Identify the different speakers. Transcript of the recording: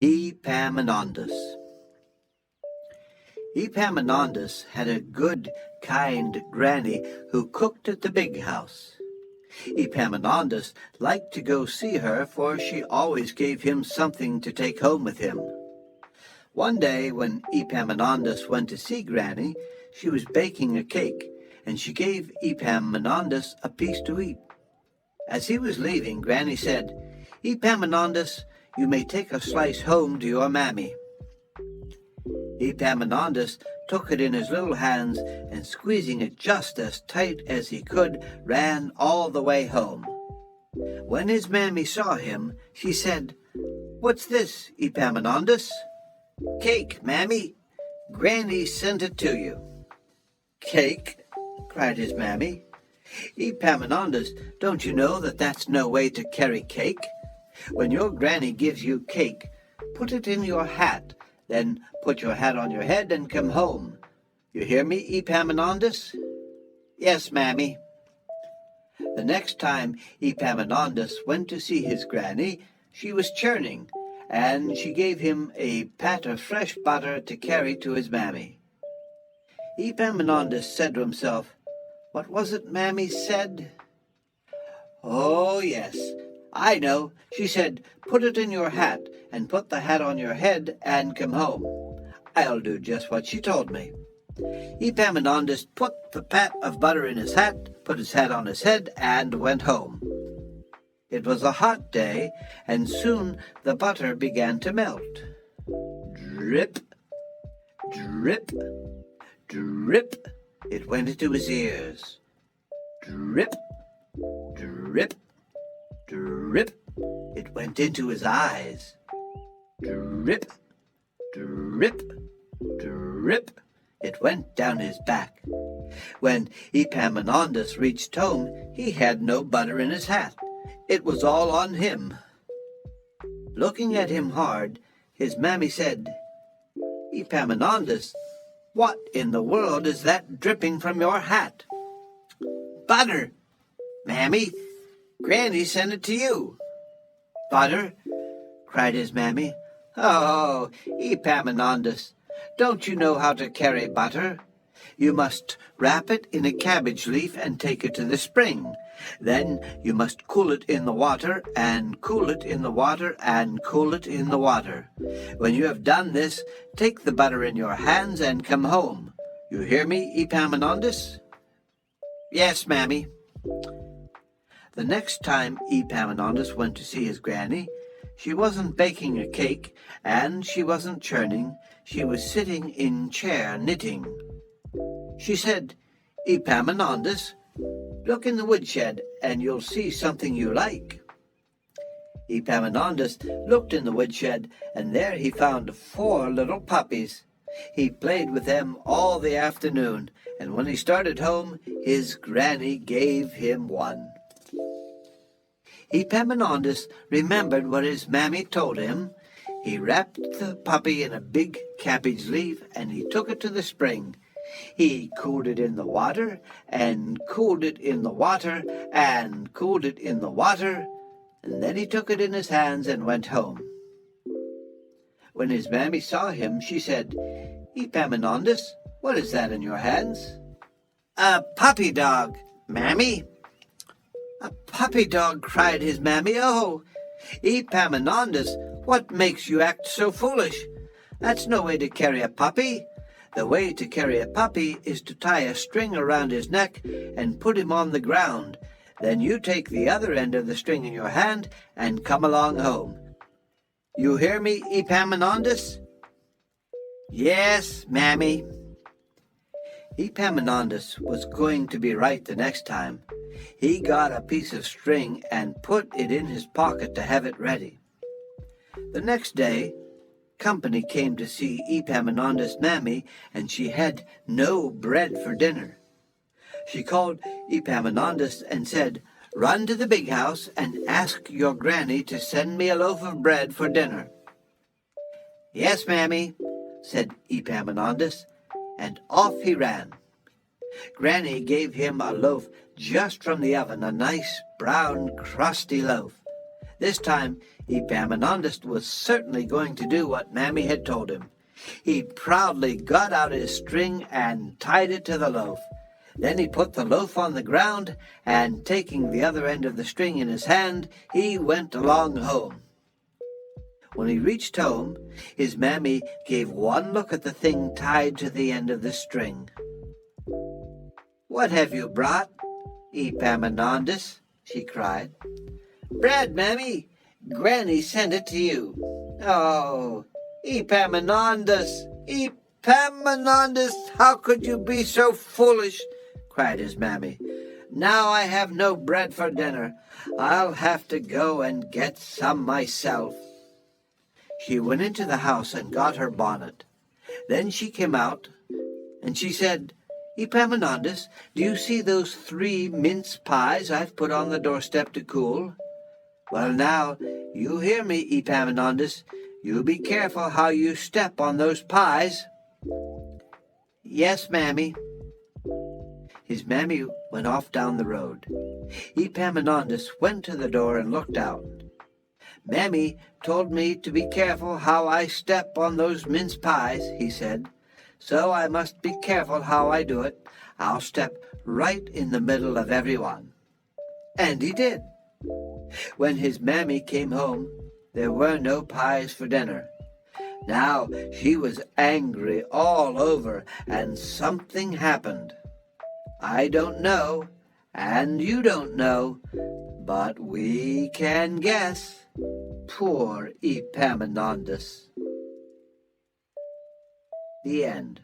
Speaker 1: Epaminondas. Epaminondas had a good, kind granny who cooked at the big house. Epaminondas liked to go see her, for she always gave him something to take home with him. One day when Epaminondas went to see Granny, she was baking a cake, and she gave Epaminondas a piece to eat. As he was leaving, Granny said, "Epaminondas, you may take a slice home to your mammy." Epaminondas took it in his little hands and, squeezing it just as tight as he could, ran all the way home. When his mammy saw him, she said, "What's this, Epaminondas?" "Cake, mammy. Granny sent it to you." "Cake?" cried his mammy. "Epaminondas, don't you know that that's no way to carry cake? When your granny gives you cake, put it in your hat, then put your hat on your head and come home. You hear me, Epaminondas?" "Yes, mammy." The next time Epaminondas went to see his granny, she was churning, and she gave him a pat of fresh butter to carry to his mammy. Epaminondas said to himself, "What was it mammy said? Oh, yes, I know. She said, 'Put it in your hat, and put the hat on your head, and come home.' I'll do just what she told me." Epaminondas put the pat of butter in his hat, put his hat on his head, and went home. It was a hot day, and soon the butter began to melt. Drip, drip, drip, it went into his ears. Drip, drip, drip, it went into his eyes. Drip, drip, drip, it went down his back. When Epaminondas reached home, he had no butter in his hat. It was all on him. Looking at him hard, his mammy said, "Epaminondas, what in the world is that dripping from your hat?" "Butter, mammy. Granny sent it to you." "Butter?" cried his mammy. "Oh, Epaminondas, don't you know how to carry butter? You must wrap it in a cabbage leaf and take it to the spring. Then you must cool it in the water, and cool it in the water, and cool it in the water. When you have done this, take the butter in your hands and come home. You hear me, Epaminondas?" "Yes, mammy." The next time Epaminondas went to see his granny, she wasn't baking a cake, and she wasn't churning. She was sitting in chair knitting. She said, "Epaminondas, look in the woodshed, and you'll see something you like." Epaminondas looked in the woodshed, and there he found 4 little puppies. He played with them all the afternoon, and when he started home, his granny gave him one. Epaminondas remembered what his mammy told him. He wrapped the puppy in a big cabbage leaf, and he took it to the spring. He cooled it in the water, and cooled it in the water, and cooled it in the water, and then he took it in his hands and went home. When his mammy saw him, she said, "Epaminondas, what is that in your hands?" "A puppy dog, mammy." "A puppy dog," cried his mammy. "Oh, Epaminondas, what makes you act so foolish? That's no way to carry a puppy. The way to carry a puppy is to tie a string around his neck and put him on the ground. Then you take the other end of the string in your hand and come along home. You hear me, Epaminondas?" "Yes, mammy." Epaminondas was going to be right the next time. He got a piece of string and put it in his pocket to have it ready. The next day, company came to see Epaminondas' mammy, and she had no bread for dinner. She called Epaminondas and said, "Run to the big house and ask your granny to send me a loaf of bread for dinner." "Yes, mammy," said Epaminondas, and off he ran. Granny gave him a loaf just from the oven, a nice brown crusty loaf. This time Epaminondas was certainly going to do what Mammy had told him. He proudly got out his string and tied it to the loaf. Then he put the loaf on the ground, and taking the other end of the string in his hand, he went along home. When he reached home, his mammy gave one look at the thing tied to the end of the string. "What have you brought, Epaminondas?" she cried. "Bread, Mammy. Granny sent it to you." "Oh, Epaminondas, Epaminondas, how could you be so foolish?" cried his mammy. "Now I have no bread for dinner. I'll have to go and get some myself." She went into the house and got her bonnet. Then she came out, and she said, "Epaminondas, do you see those 3 mince pies I've put on the doorstep to cool? Well, now, you hear me, Epaminondas. You be careful how you step on those pies." "Yes, Mammy." His mammy went off down the road. Epaminondas went to the door and looked out. "Mammy told me to be careful how I step on those mince pies," he said. "So I must be careful how I do it. I'll step right in the middle of everyone." And he did. When his mammy came home, there were no pies for dinner. Now she was angry all over, and something happened. I don't know, and you don't know, but we can guess. Poor Epaminondas. The end.